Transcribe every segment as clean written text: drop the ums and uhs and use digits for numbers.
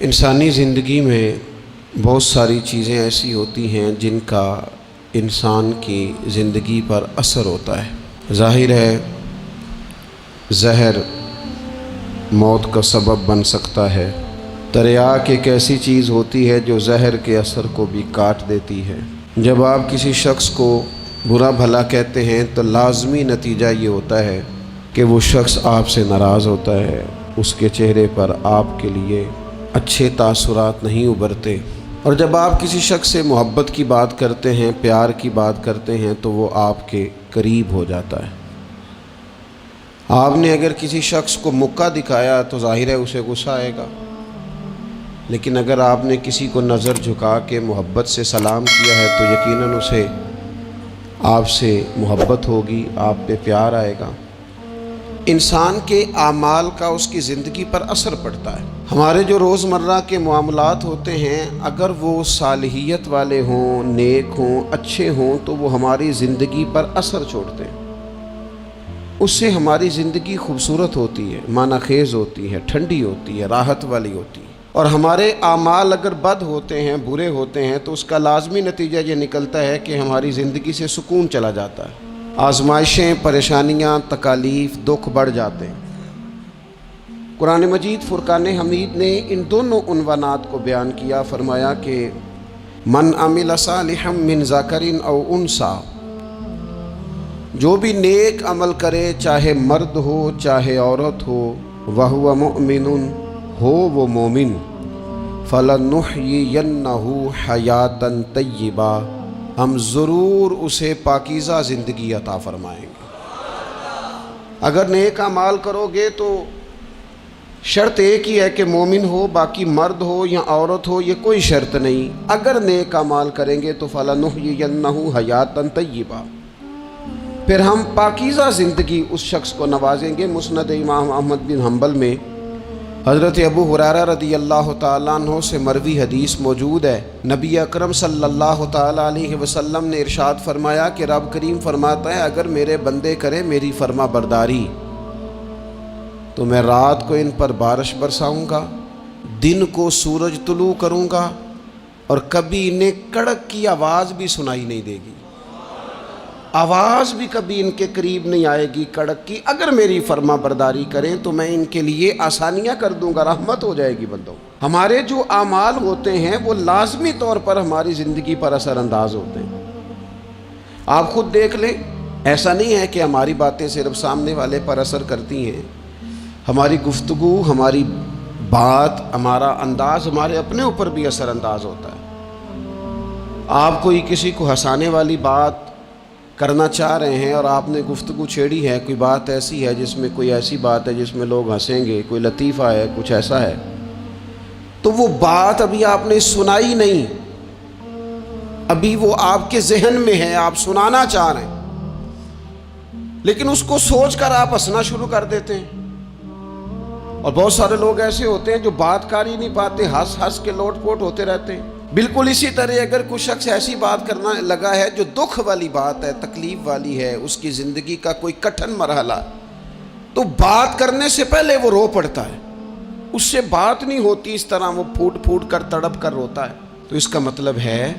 انسانی زندگی میں بہت ساری چیزیں ایسی ہوتی ہیں جن کا انسان کی زندگی پر اثر ہوتا ہے۔ ظاہر ہے زہر موت کا سبب بن سکتا ہے۔ تریاک ایک ایسی چیز ہوتی ہے جو زہر کے اثر کو بھی کاٹ دیتی ہے۔ جب آپ کسی شخص کو برا بھلا کہتے ہیں تو لازمی نتیجہ یہ ہوتا ہے کہ وہ شخص آپ سے ناراض ہوتا ہے، اس کے چہرے پر آپ کے لیے اچھے تاثرات نہیں ابھرتے۔ اور جب آپ کسی شخص سے محبت کی بات کرتے ہیں، پیار کی بات کرتے ہیں تو وہ آپ کے قریب ہو جاتا ہے۔ آپ نے اگر کسی شخص کو مکہ دکھایا تو ظاہر ہے اسے غصہ آئے گا، لیکن اگر آپ نے کسی کو نظر جھکا کے محبت سے سلام کیا ہے تو یقیناً اسے آپ سے محبت ہوگی، آپ پہ پیار آئے گا۔ انسان کے اعمال کا اس کی زندگی پر اثر پڑتا ہے۔ ہمارے جو روزمرہ کے معاملات ہوتے ہیں اگر وہ صالحیت والے ہوں، نیک ہوں، اچھے ہوں تو وہ ہماری زندگی پر اثر چھوڑتے ہیں۔ اس سے ہماری زندگی خوبصورت ہوتی ہے، معنی خیز ہوتی ہے، ٹھنڈی ہوتی ہے، راحت والی ہوتی ہے۔ اور ہمارے اعمال اگر بد ہوتے ہیں، برے ہوتے ہیں تو اس کا لازمی نتیجہ یہ نکلتا ہے کہ ہماری زندگی سے سکون چلا جاتا ہے، آزمائشیں، پریشانیاں، تکالیف، دکھ بڑھ جاتے ہیں۔ قرآن مجید فرقان حمید نے ان دونوں عنوانات کو بیان کیا، فرمایا کہ من عمل صالحا من ذکر او انثی، جو بھی نیک عمل کرے چاہے مرد ہو چاہے عورت ہو، وہو مؤمن، ہو وہ مومن، فَلَنُحْيِيَنَّهُ حَيَاةً طَيِّبَةً، ہم ضرور اسے پاکیزہ زندگی عطا فرمائیں گے۔ اگر نیک اعمال کرو گے تو شرط ایک ہی ہے کہ مومن ہو، باقی مرد ہو یا عورت ہو یہ کوئی شرط نہیں۔ اگر نیک اعمال کریں گے تو فَلَنُحْيِيَنَّهُ حَيَاةً طَيِّبَةً، پھر ہم پاکیزہ زندگی اس شخص کو نوازیں گے۔ مسند امام احمد بن حنبل میں حضرت ابو ہریرہ رضی اللہ تعالیٰ عنہ سے مروی حدیث موجود ہے، نبی اکرم صلی اللہ تعالیٰ علیہ وسلم نے ارشاد فرمایا کہ رب کریم فرماتا ہے اگر میرے بندے کریں میری فرما برداری تو میں رات کو ان پر بارش برساؤں گا، دن کو سورج طلوع کروں گا، اور کبھی انہیں کڑک کی آواز بھی سنائی نہیں دے گی، آواز بھی کبھی ان کے قریب نہیں آئے گی کڑک کی۔ اگر میری فرما برداری کریں تو میں ان کے لیے آسانیاں کر دوں گا، رحمت ہو جائے گی بندوں۔ ہمارے جو اعمال ہوتے ہیں وہ لازمی طور پر ہماری زندگی پر اثر انداز ہوتے ہیں۔ آپ خود دیکھ لیں، ایسا نہیں ہے کہ ہماری باتیں صرف سامنے والے پر اثر کرتی ہیں، ہماری گفتگو، ہماری بات، ہمارا انداز ہمارے اپنے اوپر بھی اثر انداز ہوتا ہے۔ آپ کوئی کسی کو ہنسانے والی بات کرنا چاہ رہے ہیں اور آپ نے گفتگو چھیڑی ہے، کوئی بات ایسی ہے جس میں کوئی ایسی بات ہے جس میں لوگ ہنسیں گے، کوئی لطیفہ ہے، کچھ ایسا ہے، تو وہ بات ابھی آپ نے سنائی نہیں، ابھی وہ آپ کے ذہن میں ہے، آپ سنانا چاہ رہے ہیں، لیکن اس کو سوچ کر آپ ہنسنا شروع کر دیتے ہیں۔ اور بہت سارے لوگ ایسے ہوتے ہیں جو بات کر ہی نہیں پاتے، ہنس ہنس کے لوٹ پوٹ ہوتے رہتے ہیں۔ بالکل اسی طرح اگر کوئی شخص ایسی بات کرنا لگا ہے جو دکھ والی بات ہے، تکلیف والی ہے، اس کی زندگی کا کوئی کٹھن مرحلہ، تو بات کرنے سے پہلے وہ رو پڑتا ہے، اس سے بات نہیں ہوتی، اس طرح وہ پھوٹ پھوٹ کر تڑپ کر روتا ہے۔ تو اس کا مطلب ہے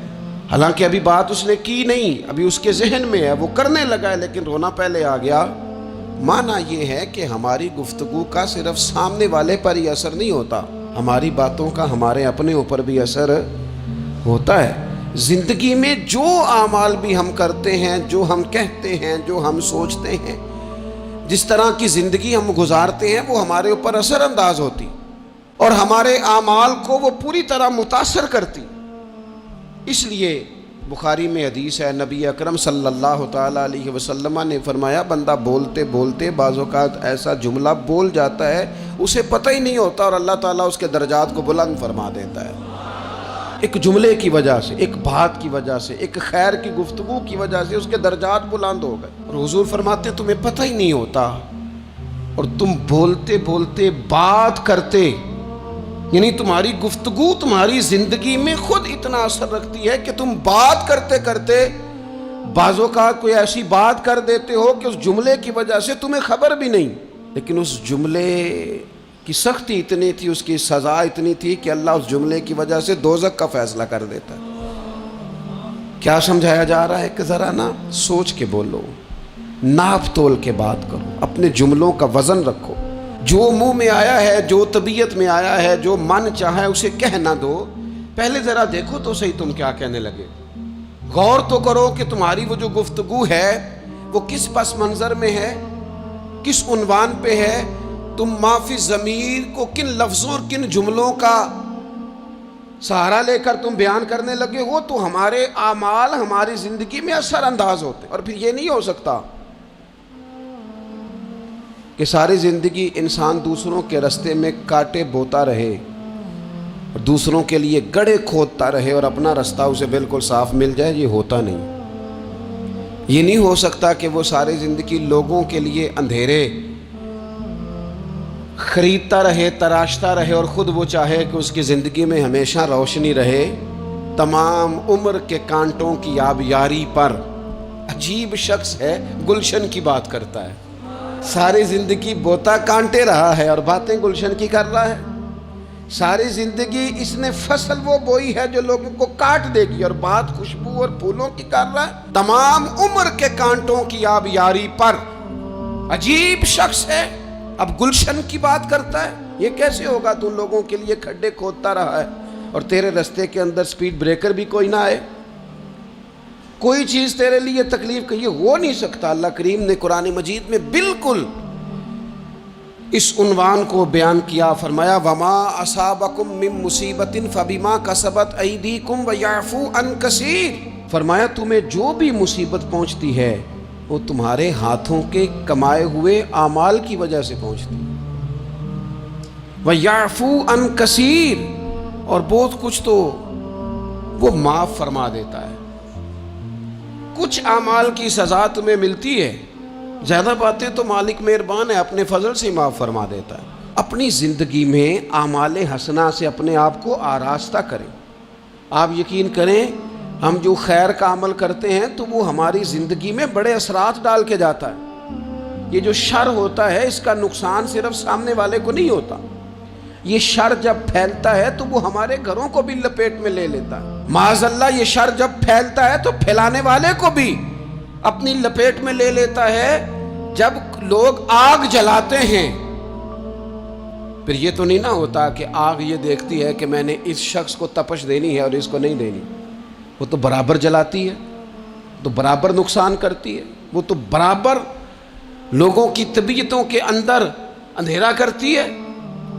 حالانکہ ابھی بات اس نے کی نہیں، ابھی اس کے ذہن میں ہے، وہ کرنے لگا ہے لیکن رونا پہلے آ گیا۔ معنی یہ ہے کہ ہماری گفتگو کا صرف سامنے والے پر ہی اثر نہیں ہوتا، ہماری باتوں کا ہمارے اپنے اوپر بھی اثر ہوتا ہے۔ زندگی میں جو اعمال بھی ہم کرتے ہیں، جو ہم کہتے ہیں، جو ہم سوچتے ہیں، جس طرح کی زندگی ہم گزارتے ہیں وہ ہمارے اوپر اثر انداز ہوتی اور ہمارے اعمال کو وہ پوری طرح متاثر کرتی۔ اس لیے بخاری میں حدیث ہے، نبی اکرم صلی اللہ تعالیٰ علیہ وسلم نے فرمایا بندہ بولتے بولتے بعض اوقات ایسا جملہ بول جاتا ہے اسے پتہ ہی نہیں ہوتا اور اللہ تعالیٰ اس کے درجات کو بلند فرما دیتا ہے، ایک جملے کی وجہ سے، ایک بات کی وجہ سے، ایک خیر کی گفتگو کی وجہ سے اس کے درجات بلند ہو گئے۔ اور حضور فرماتے ہیں تمہیں پتہ ہی نہیں ہوتا اور تم بولتے بولتے بات کرتے، یعنی تمہاری گفتگو تمہاری زندگی میں خود اتنا اثر رکھتی ہے کہ تم بات کرتے کرتے بعض اوقات کوئی ایسی بات کر دیتے ہو کہ اس جملے کی وجہ سے تمہیں خبر بھی نہیں، لیکن اس جملے کہ سختی اتنی تھی، اس کی سزا اتنی تھی کہ اللہ اس جملے کی وجہ سے دوزخ کا فیصلہ کر دیتا ہے۔ کیا سمجھایا جا رہا ہے کہ ذرا نا سوچ کے بولو، ناپ تول کے بات کرو، اپنے جملوں کا وزن رکھو۔ جو منہ میں آیا ہے، جو طبیعت میں آیا ہے، جو من چاہے اسے کہہ نہ دو، پہلے ذرا دیکھو تو صحیح تم کیا کہنے لگے۔ غور تو کرو کہ تمہاری وہ جو گفتگو ہے وہ کس پس منظر میں ہے، کس عنوان پہ ہے، تم معافی ضمیر کو کن لفظوں اور کن جملوں کا سہارا لے کر تم بیان کرنے لگے ہو، تو ہمارے اعمال ہماری زندگی میں اثر انداز ہوتے۔ اور پھر یہ نہیں ہو سکتا کہ ساری زندگی انسان دوسروں کے رستے میں کانٹے بوتا رہے اور دوسروں کے لیے گڑھے کھودتا رہے اور اپنا رستہ اسے بالکل صاف مل جائے۔ یہ ہوتا نہیں۔ یہ نہیں ہو سکتا کہ وہ ساری زندگی لوگوں کے لیے اندھیرے خریدتا رہے، تراشتا رہے، اور خود وہ چاہے کہ اس کی زندگی میں ہمیشہ روشنی رہے۔ تمام عمر کے کانٹوں کی آبیاری پر عجیب شخص ہے، گلشن کی بات کرتا ہے۔ ساری زندگی بوتا کانٹے رہا ہے اور باتیں گلشن کی کر رہا ہے۔ ساری زندگی اس نے فصل وہ بوئی ہے جو لوگوں کو کاٹ دے گی، اور بات خوشبو اور پھولوں کی کر رہا ہے۔ تمام عمر کے کانٹوں کی آبیاری پر عجیب شخص ہے، اب گلشن کی بات کرتا ہے۔ یہ کیسے ہوگا؟ تو لوگوں کے لیے کھڈے کھودتا رہا ہے اور تیرے رستے کے اندر سپیڈ بریکر بھی کوئی نہ آئے، کوئی چیز تیرے لیے تکلیف کا، یہ ہو نہیں سکتا۔ اللہ کریم نے قرآن مجید میں بالکل اس عنوان کو بیان کیا، فرمایا وما اصابکم من مصیبت فبما کسبت ایدیکم ویعفو عن کثیر۔ فرمایا تمہیں جو بھی مصیبت پہنچتی ہے وہ تمہارے ہاتھوں کے کمائے ہوئے اعمال کی وجہ سے پہنچتی ہے۔ ویعفو عن کثیر، اور بہت کچھ تو وہ معاف فرما دیتا ہے۔ کچھ اعمال کی سزا تمہیں ملتی ہے، زیادہ باتیں تو مالک مہربان ہے، اپنے فضل سے معاف فرما دیتا ہے۔ اپنی زندگی میں اعمال حسنہ سے اپنے آپ کو آراستہ کریں۔ آپ یقین کریں، ہم جو خیر کا عمل کرتے ہیں تو وہ ہماری زندگی میں بڑے اثرات ڈال کے جاتا ہے۔ یہ جو شر ہوتا ہے اس کا نقصان صرف سامنے والے کو نہیں ہوتا، یہ شر جب پھیلتا ہے تو وہ ہمارے گھروں کو بھی لپیٹ میں لے لیتا ہے۔ معاذ اللہ یہ شر جب پھیلتا ہے تو پھیلانے والے کو بھی اپنی لپیٹ میں لے لیتا ہے۔ جب لوگ آگ جلاتے ہیں پھر یہ تو نہیں نہ ہوتا کہ آگ یہ دیکھتی ہے کہ میں نے اس شخص کو تپش دینی ہے اور اس کو نہیں دینی، وہ تو برابر جلاتی ہے، تو برابر نقصان کرتی ہے، وہ تو برابر لوگوں کی طبیعتوں کے اندر اندھیرا کرتی ہے۔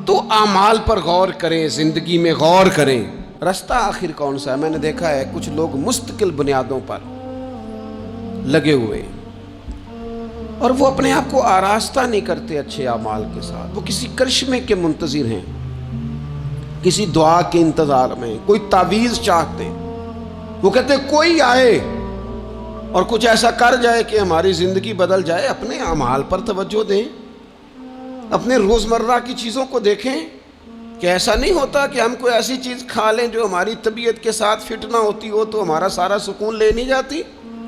تو اعمال پر غور کریں، زندگی میں غور کریں، رستہ آخر کون سا ہے۔ میں نے دیکھا ہے کچھ لوگ مستقل بنیادوں پر لگے ہوئے اور وہ اپنے آپ کو آراستہ نہیں کرتے اچھے اعمال کے ساتھ، وہ کسی کرشمے کے منتظر ہیں، کسی دعا کے انتظار میں، کوئی تعویذ چاہتے ہیں۔ وہ کہتے ہیں کوئی آئے اور کچھ ایسا کر جائے کہ ہماری زندگی بدل جائے۔ اپنے اعمال پر توجہ دیں، اپنے روزمرہ کی چیزوں کو دیکھیں کہ ایسا نہیں ہوتا کہ ہم کوئی ایسی چیز کھا لیں جو ہماری طبیعت کے ساتھ فٹ نہ ہوتی ہو تو ہمارا سارا سکون لے نہیں جاتی۔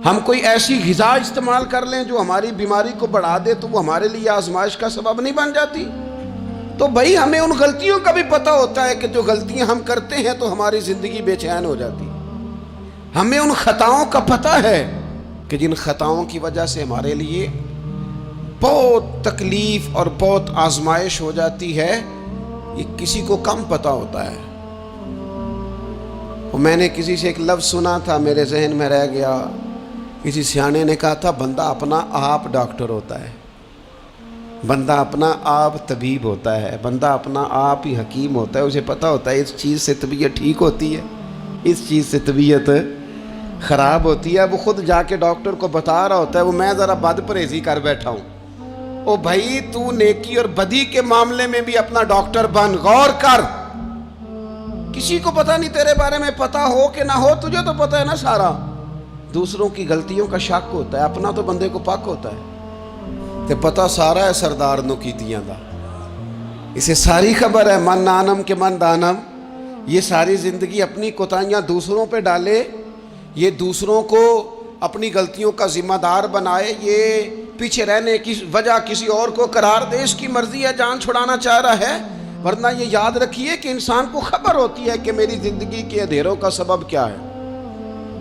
ہم کوئی ایسی غذا استعمال کر لیں جو ہماری بیماری کو بڑھا دے تو وہ ہمارے لیے آزمائش کا سبب نہیں بن جاتی۔ تو بھائی ہمیں ان غلطیوں کا بھی پتہ ہوتا ہے کہ جو غلطیاں ہم کرتے ہیں تو ہماری زندگی بے چین ہو جاتی۔ ہمیں ان خطاؤں کا پتہ ہے کہ جن خطاؤں کی وجہ سے ہمارے لیے بہت تکلیف اور بہت آزمائش ہو جاتی ہے، یہ کسی کو کم پتہ ہوتا ہے۔ اور میں نے کسی سے ایک لفظ سنا تھا، میرے ذہن میں رہ گیا، کسی سیانے نے کہا تھا بندہ اپنا آپ ڈاکٹر ہوتا ہے، بندہ اپنا آپ طبیب ہوتا ہے، بندہ اپنا آپ ہی حکیم ہوتا ہے۔ اسے پتہ ہوتا ہے اس چیز سے طبیعت ٹھیک ہوتی ہے، اس چیز سے طبیعت خراب ہوتی ہے۔ وہ خود جا کے ڈاکٹر کو بتا رہا ہوتا ہے، وہ میں ذرا بد پرہیزی کر بیٹھا ہوں۔ او بھائی تو نیکی اور بدی کے معاملے میں بھی اپنا ڈاکٹر بن، غور کر۔ کسی کو پتہ نہیں تیرے بارے میں پتہ ہو کہ نہ ہو، تجھے تو پتہ ہے نا سارا۔ دوسروں کی غلطیوں کا شک ہوتا ہے، اپنا تو بندے کو پاک ہوتا ہے۔ تے پتہ سارا ہے سردار نو کیتیاں دا، اسے ساری خبر ہے، من نانم کے من دانم۔ یہ ساری زندگی اپنی کوتاہیاں دوسروں پہ ڈالے، یہ دوسروں کو اپنی غلطیوں کا ذمہ دار بنائے، یہ پیچھے رہنے کی وجہ کسی اور کو قرار دے، اس کی مرضی ہے، جان چھڑانا چاہ رہا ہے. ورنہ یہ یاد رکھیے کہ انسان کو خبر ہوتی ہے کہ میری زندگی کے اندھیروں کا سبب کیا ہے.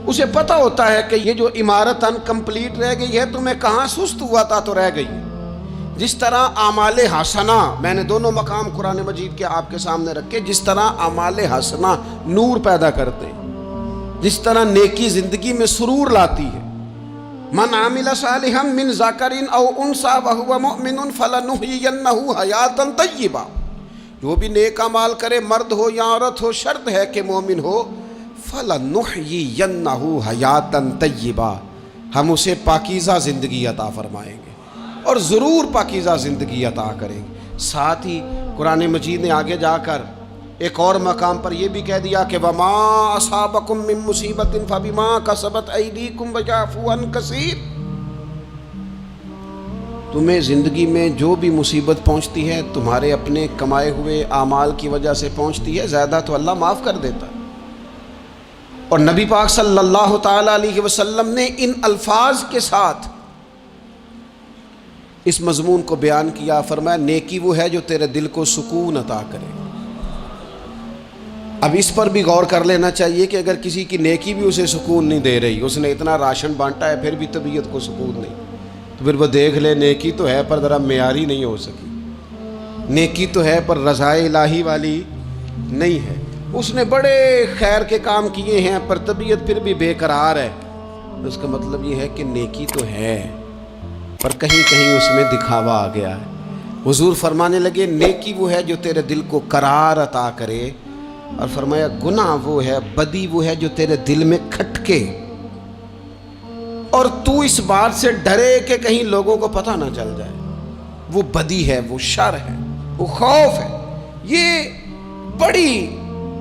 اسے پتہ ہوتا ہے کہ یہ جو عمارت انکمپلیٹ رہ گئی ہے تو میں کہاں سست ہوا تھا تو رہ گئی. جس طرح اعمال حسنہ، میں نے دونوں مقام قرآن مجید کے آپ کے سامنے رکھے، جس طرح اعمال حسنہ نور پیدا کرتے، جس طرح نیکی زندگی میں سرور لاتی ہے. من عمل صالحا من ذکر او انثی وهو مؤمن فلنحیینہ حیاۃ طیبہ. جو بھی نیک اعمال کرے، مرد ہو یا عورت ہو، شرط ہے کہ مومن ہو. فلنحیینہ حیاۃ طیبہ، ہم اسے پاکیزہ زندگی عطا فرمائیں گے اور ضرور پاکیزہ زندگی عطا کریں گے. ساتھ ہی قرآن مجید نے آگے جا کر ایک اور مقام پر یہ بھی کہہ دیا کہ وما اصابکم من مصیبت فبما کسبت ایدیکم ویعفو عن کثیر. تمہیں زندگی میں جو بھی مصیبت پہنچتی ہے تمہارے اپنے کمائے ہوئے اعمال کی وجہ سے پہنچتی ہے، زیادہ تو اللہ معاف کر دیتا ہے. اور نبی پاک صلی اللہ تعالی علیہ وسلم نے ان الفاظ کے ساتھ اس مضمون کو بیان کیا. فرمایا نیکی وہ ہے جو تیرے دل کو سکون عطا کرے. اب اس پر بھی غور کر لینا چاہیے کہ اگر کسی کی نیکی بھی اسے سکون نہیں دے رہی، اس نے اتنا راشن بانٹا ہے پھر بھی طبیعت کو سکون نہیں، تو پھر وہ دیکھ لے نیکی تو ہے پر ذرا معیاری نہیں ہو سکی، نیکی تو ہے پر رضائے الہی والی نہیں ہے. اس نے بڑے خیر کے کام کیے ہیں پر طبیعت پھر بھی بے قرار ہے. اس کا مطلب یہ ہے کہ نیکی تو ہے پر کہیں کہیں اس میں دکھاوا آ گیا ہے. حضور فرمانے لگے نیکی وہ ہے جو تیرے دل کو قرار عطا کرے، اور فرمایا گناہ وہ ہے، بدی وہ ہے جو تیرے دل میں کھٹکے اور تو اس بات سے ڈرے کہ کہیں لوگوں کو پتہ نہ چل جائے. وہ بدی ہے، وہ شر ہے، وہ خوف ہے. یہ بڑی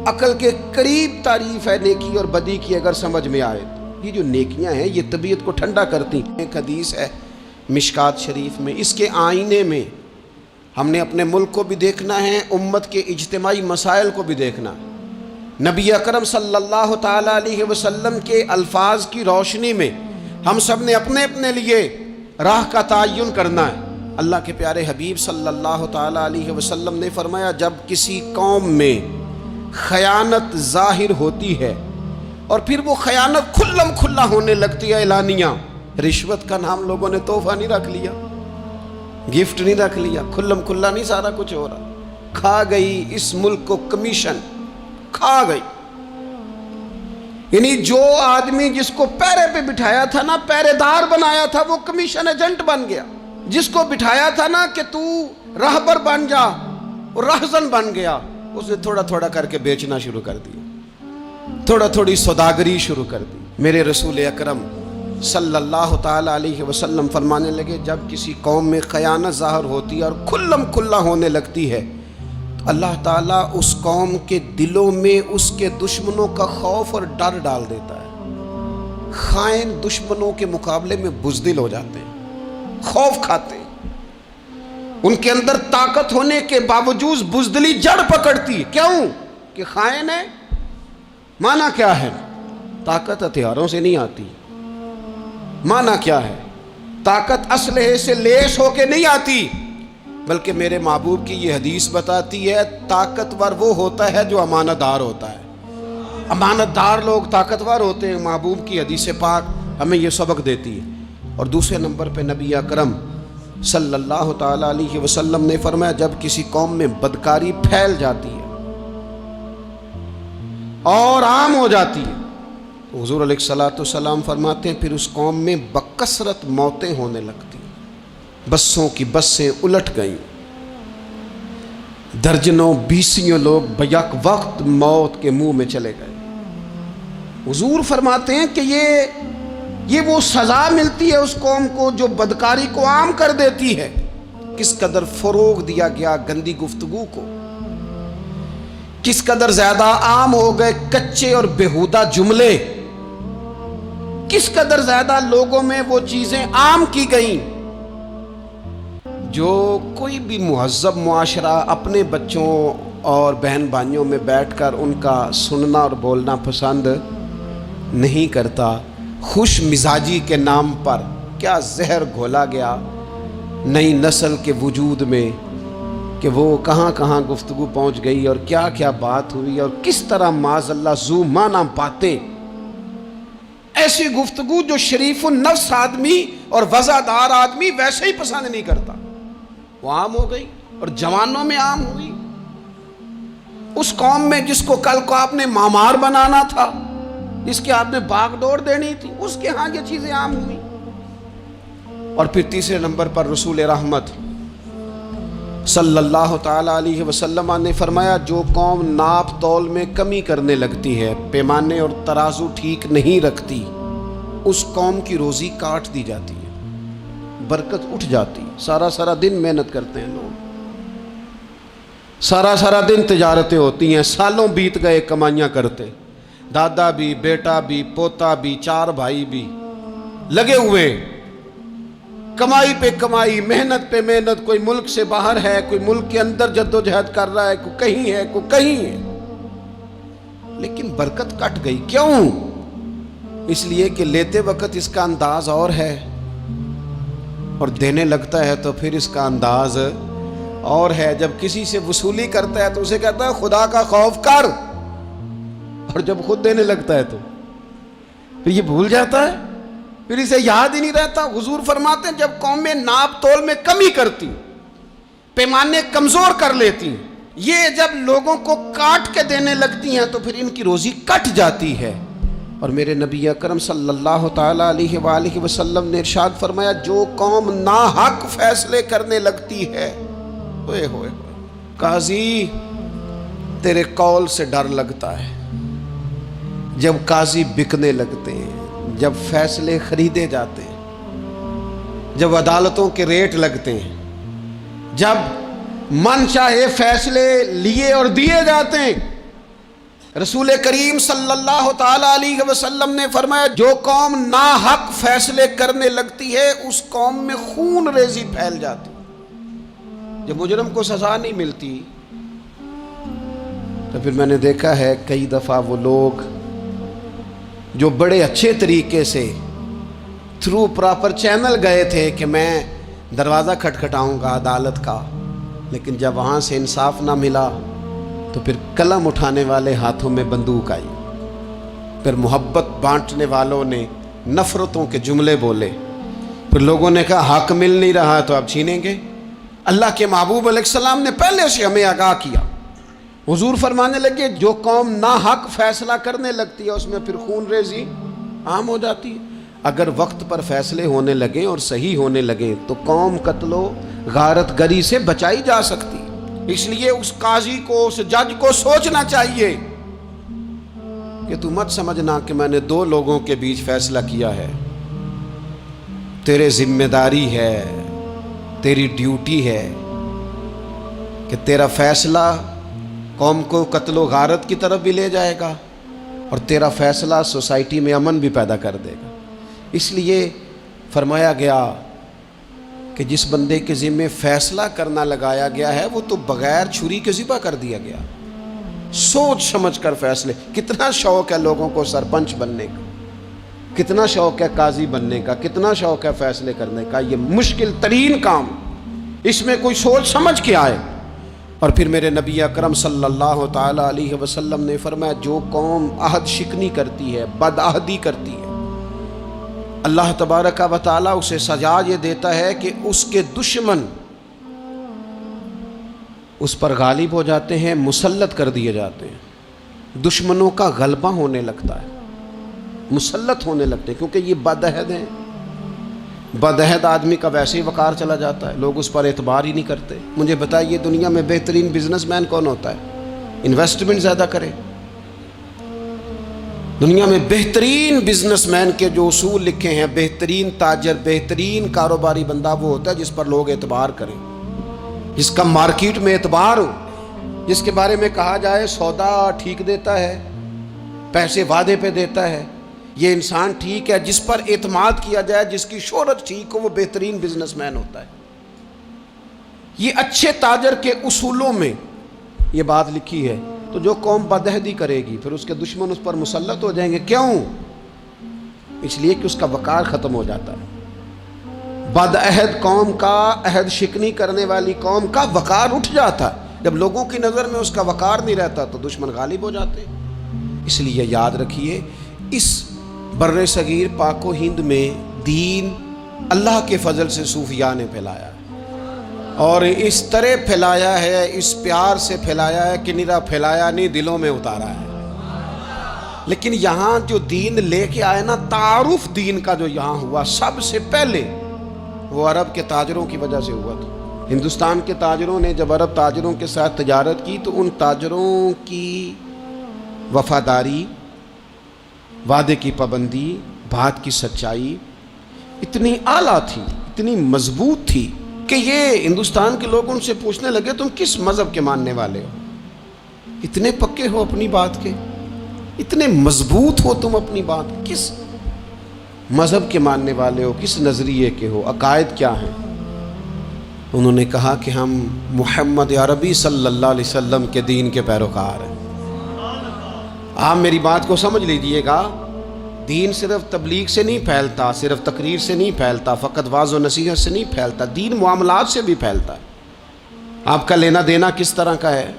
عقل کے قریب تعریف ہے نیکی اور بدی کی اگر سمجھ میں آئے. یہ جو نیکیاں ہیں یہ طبیعت کو ٹھنڈا کرتی ہیں. ایک حدیث ہے مشکات شریف میں، اس کے آئینے میں ہم نے اپنے ملک کو بھی دیکھنا ہے، امت کے اجتماعی مسائل کو بھی دیکھنا. نبی اکرم صلی اللہ تعالی علیہ وسلم کے الفاظ کی روشنی میں ہم سب نے اپنے اپنے لیے راہ کا تعین کرنا ہے. اللہ کے پیارے حبیب صلی اللہ تعالی علیہ وسلم نے فرمایا جب کسی قوم میں خیانت ظاہر ہوتی ہے اور پھر وہ خیانت کھلم کھلا ہونے لگتی ہے اعلانیہ، رشوت کا نام لوگوں نے تحفہ نہیں رکھ لیا، گفٹ نہیں رکھ لیا، کھلم کھلا نہیں سارا کچھ ہو رہا. کھا گئی اس ملک کو کمیشن، کھا گئی. یعنی جو آدمی جس کو پیرے پہ بٹھایا تھا نا، پیرے دار بنایا تھا، وہ کمیشن ایجنٹ بن گیا. جس کو بٹھایا تھا نا کہ تو راہبر بن جا، اور راہزن بن گیا، اس نے تھوڑا تھوڑا کر کے بیچنا شروع کر دیا، تھوڑا تھوڑی سوداگری شروع کر دی. میرے رسول اکرم صلی اللہ تعالی علیہ وسلم فرمانے لگے جب کسی قوم میں خیانت ظاہر ہوتی ہے اور کھلم کھلا ہونے لگتی ہے تو اللہ تعالیٰ اس قوم کے دلوں میں اس کے دشمنوں کا خوف اور ڈر ڈال دیتا ہے. خائن دشمنوں کے مقابلے میں بزدل ہو جاتے ہیں، خوف کھاتے ہیں. ان کے اندر طاقت ہونے کے باوجود بزدلی جڑ پکڑتی ہے. کیوں؟ کہ خائن ہے. معنی کیا ہے؟ طاقت ہتھیاروں سے نہیں آتی. معنی کیا ہے؟ طاقت اسلحے سے لیس ہو کے نہیں آتی، بلکہ میرے محبوب کی یہ حدیث بتاتی ہے طاقتور وہ ہوتا ہے جو امانت دار ہوتا ہے. امانت دار لوگ طاقتور ہوتے ہیں. محبوب کی حدیث پاک ہمیں یہ سبق دیتی ہے. اور دوسرے نمبر پہ نبی اکرم صلی اللہ تعالی علیہ وسلم نے فرمایا جب کسی قوم میں بدکاری پھیل جاتی ہے اور عام ہو جاتی ہے، حضور علیہ الصلوۃ والسلام فرماتے ہیں پھر اس قوم میں بکثرت موتیں ہونے لگتی ہیں. بسوں کی بسیں الٹ گئیں، درجنوں بیسیوں لوگ بیک وقت موت کے منہ میں چلے گئے. حضور فرماتے ہیں کہ یہ وہ سزا ملتی ہے اس قوم کو جو بدکاری کو عام کر دیتی ہے. کس قدر فروغ دیا گیا گندی گفتگو کو، کس قدر زیادہ عام ہو گئے کچے اور بیہودہ جملے، کس قدر زیادہ لوگوں میں وہ چیزیں عام کی گئیں جو کوئی بھی مہذب معاشرہ اپنے بچوں اور بہن بھائیوں میں بیٹھ کر ان کا سننا اور بولنا پسند نہیں کرتا. خوش مزاجی کے نام پر کیا زہر گھولا گیا نئی نسل کے وجود میں کہ وہ کہاں کہاں گفتگو پہنچ گئی اور کیا کیا بات ہوئی اور کس طرح معاذ اللہ ذو معنی باتیں، ایسی گفتگو جو شریف النفس آدمی اور وزادار آدمی ویسے ہی پسند نہیں کرتا، وہ عام ہو گئی اور جوانوں میں عام ہوئی۔ اس قوم میں جس کو کل کو آپ نے مامار بنانا تھا، جس کے آپ نے باغ ڈور دینی تھی، اس کے ہاں یہ چیزیں عام ہوئی۔ اور پھر تیسرے نمبر پر رسول رحمت صلی اللہ تعالی علیہ وسلم نے فرمایا جو قوم ناپ تول میں کمی کرنے لگتی ہے، پیمانے اور ترازو ٹھیک نہیں رکھتی، اس قوم کی روزی کاٹ دی جاتی ہے، برکت اٹھ جاتی۔ سارا دن محنت کرتے ہیں لوگ، سارا دن تجارتیں ہوتی ہیں، سالوں بیت گئے کمائیاں کرتے، دادا بھی، بیٹا بھی، پوتا بھی، 4 بھائی بھی لگے ہوئے، کمائی پہ کمائی، محنت پہ محنت، کوئی ملک سے باہر ہے، کوئی ملک کے اندر جدوجہد کر رہا ہے، کوئی کہیں ہے، کوئی کہیں ہے، لیکن برکت کٹ گئی۔ کیوں؟ اس لیے کہ لیتے وقت اس کا انداز اور ہے اور دینے لگتا ہے تو پھر اس کا انداز اور ہے۔ جب کسی سے وصولی کرتا ہے تو اسے کہتا ہے خدا کا خوف کر، اور جب خود دینے لگتا ہے تو پھر یہ بھول جاتا ہے، پھر اسے یاد ہی نہیں رہتا۔ حضور فرماتے ہیں جب قومیں ناپ تول میں کمی کرتی، پیمانے کمزور کر لیتی، یہ جب لوگوں کو کاٹ کے دینے لگتی ہیں تو پھر ان کی روزی کٹ جاتی ہے۔ اور میرے نبی اکرم صلی اللہ تعالی علیہ وآلہ وسلم نے ارشاد فرمایا جو قوم ناحق فیصلے کرنے لگتی ہے، ہوئے ہوئے قاضی تیرے قول سے ڈر لگتا ہے۔ جب قاضی بکنے لگتے ہیں، جب فیصلے خریدے جاتے ہیں، جب عدالتوں کے ریٹ لگتے ہیں، جب من چاہے فیصلے لیے اور دیے جاتے ہیں، رسول کریم صلی اللہ تعالی علیہ وسلم نے فرمایا جو قوم ناحق فیصلے کرنے لگتی ہے اس قوم میں خون ریزی پھیل جاتی۔ جب مجرم کو سزا نہیں ملتی تو پھر میں نے دیکھا ہے کئی دفعہ وہ لوگ جو بڑے اچھے طریقے سے تھرو پراپر چینل گئے تھے کہ میں دروازہ کھٹکھٹاؤں گا عدالت کا، لیکن جب وہاں سے انصاف نہ ملا تو پھر قلم اٹھانے والے ہاتھوں میں بندوق آئی، پھر محبت بانٹنے والوں نے نفرتوں کے جملے بولے، پھر لوگوں نے کہا حق مل نہیں رہا تو اب چھینیں گے۔ اللہ کے محبوب علیہ السلام نے پہلے سے ہمیں آگاہ کیا۔ حضور فرمانے لگے جو قوم ناحق فیصلہ کرنے لگتی ہے اس میں پھر خون ریزی عام ہو جاتی ہے۔ اگر وقت پر فیصلے ہونے لگیں اور صحیح ہونے لگیں تو قوم قتل و غارت گری سے بچائی جا سکتی۔ اس لیے اس قاضی کو، اس جج کو سوچنا چاہیے کہ تو مت سمجھنا کہ میں نے 2 لوگوں کے بیچ فیصلہ کیا ہے، تیرے ذمہ داری ہے، تیری ڈیوٹی ہے کہ تیرا فیصلہ قوم کو قتل و غارت کی طرف بھی لے جائے گا اور تیرا فیصلہ سوسائٹی میں امن بھی پیدا کر دے گا۔ اس لیے فرمایا گیا کہ جس بندے کے ذمہ فیصلہ کرنا لگایا گیا ہے وہ تو بغیر چھری کے ذبح کر دیا گیا۔ سوچ سمجھ کر فیصلے۔ کتنا شوق ہے لوگوں کو سرپنچ بننے کا، کتنا شوق ہے قاضی بننے کا، کتنا شوق ہے فیصلے کرنے کا، یہ مشکل ترین کام، اس میں کوئی سوچ سمجھ کے آئے۔ اور پھر میرے نبی اکرم صلی اللہ تعالی علیہ وسلم نے فرمایا جو قوم عہد شکنی کرتی ہے، بد عہدی کرتی ہے، اللہ تبارک و تعالیٰ اسے سزا یہ دیتا ہے کہ اس کے دشمن اس پر غالب ہو جاتے ہیں، مسلط کر دیے جاتے ہیں، دشمنوں کا غلبہ ہونے لگتا ہے، مسلط ہونے لگتے ہیں، کیونکہ یہ بد عہد ہیں۔ بد عہد آدمی کا ویسے ہی وقار چلا جاتا ہے، لوگ اس پر اعتبار ہی نہیں کرتے۔ مجھے بتائیے دنیا میں بہترین بزنس مین کون ہوتا ہے؟ انویسٹمنٹ زیادہ کرے۔ دنیا میں بہترین بزنس مین کے جو اصول لکھے ہیں، بہترین تاجر، بہترین کاروباری بندہ وہ ہوتا ہے جس پر لوگ اعتبار کریں، جس کا مارکیٹ میں اعتبار ہو، جس کے بارے میں کہا جائے سودا ٹھیک دیتا ہے، پیسے وعدے پہ دیتا ہے، یہ انسان ٹھیک ہے، جس پر اعتماد کیا جائے، جس کی شہرت ٹھیک ہو، وہ بہترین بزنس مین ہوتا ہے۔ یہ اچھے تاجر کے اصولوں میں یہ بات لکھی ہے۔ تو جو قوم بدعہدی کرے گی پھر اس کے دشمن اس پر مسلط ہو جائیں گے۔ کیوں؟ اس لیے کہ اس کا وقار ختم ہو جاتا ہے۔ بد عہد قوم کا، عہد شکنی کرنے والی قوم کا وقار اٹھ جاتا ہے۔ جب لوگوں کی نظر میں اس کا وقار نہیں رہتا تو دشمن غالب ہو جاتے۔ اس لیے یاد رکھیے، اس بر صغیر پاک و ہند میں دین اللہ کے فضل سے صوفیاء نے پھیلایا ہے، اور اس طرح پھیلایا ہے، اس پیار سے پھیلایا ہے کہ نرا پھیلایا نہیں، دلوں میں اتارا ہے۔ لیکن یہاں جو دین لے کے آئے نا، تعارف دین کا جو یہاں ہوا، سب سے پہلے وہ عرب کے تاجروں کی وجہ سے ہوا تھا۔ ہندوستان کے تاجروں نے جب عرب تاجروں کے ساتھ تجارت کی تو ان تاجروں کی وفاداری، وعدے کی پابندی، بات کی سچائی اتنی اعلیٰ تھی، اتنی مضبوط تھی کہ یہ ہندوستان کے لوگ ان سے پوچھنے لگے تم کس مذہب کے ماننے والے ہو؟ اتنے پکے ہو اپنی بات کے، اتنے مضبوط ہو تم اپنی بات، کس مذہب کے ماننے والے ہو، کس نظریے کے ہو، عقائد کیا ہیں؟ انہوں نے کہا کہ ہم محمد عربی صلی اللہ علیہ وسلم کے دین کے پیروکار ہیں۔ آپ میری بات کو سمجھ لیجئے گا، دین صرف تبلیغ سے نہیں پھیلتا، صرف تقریر سے نہیں پھیلتا، فقط واعظ و نصیحت سے نہیں پھیلتا، دین معاملات سے بھی پھیلتا ہے۔ آپ کا لینا دینا کس طرح کا ہے،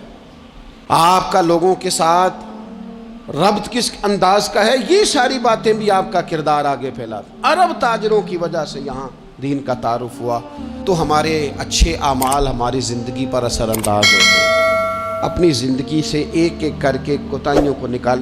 آپ کا لوگوں کے ساتھ ربط کس انداز کا ہے، یہ ساری باتیں بھی آپ کا کردار آگے پھیلاتا۔ عرب تاجروں کی وجہ سے یہاں دین کا تعارف ہوا تو ہمارے اچھے اعمال ہماری زندگی پر اثر انداز ہوتے ہیں۔ اپنی زندگی سے ایک ایک کر کے کوتاہیوں کو نکال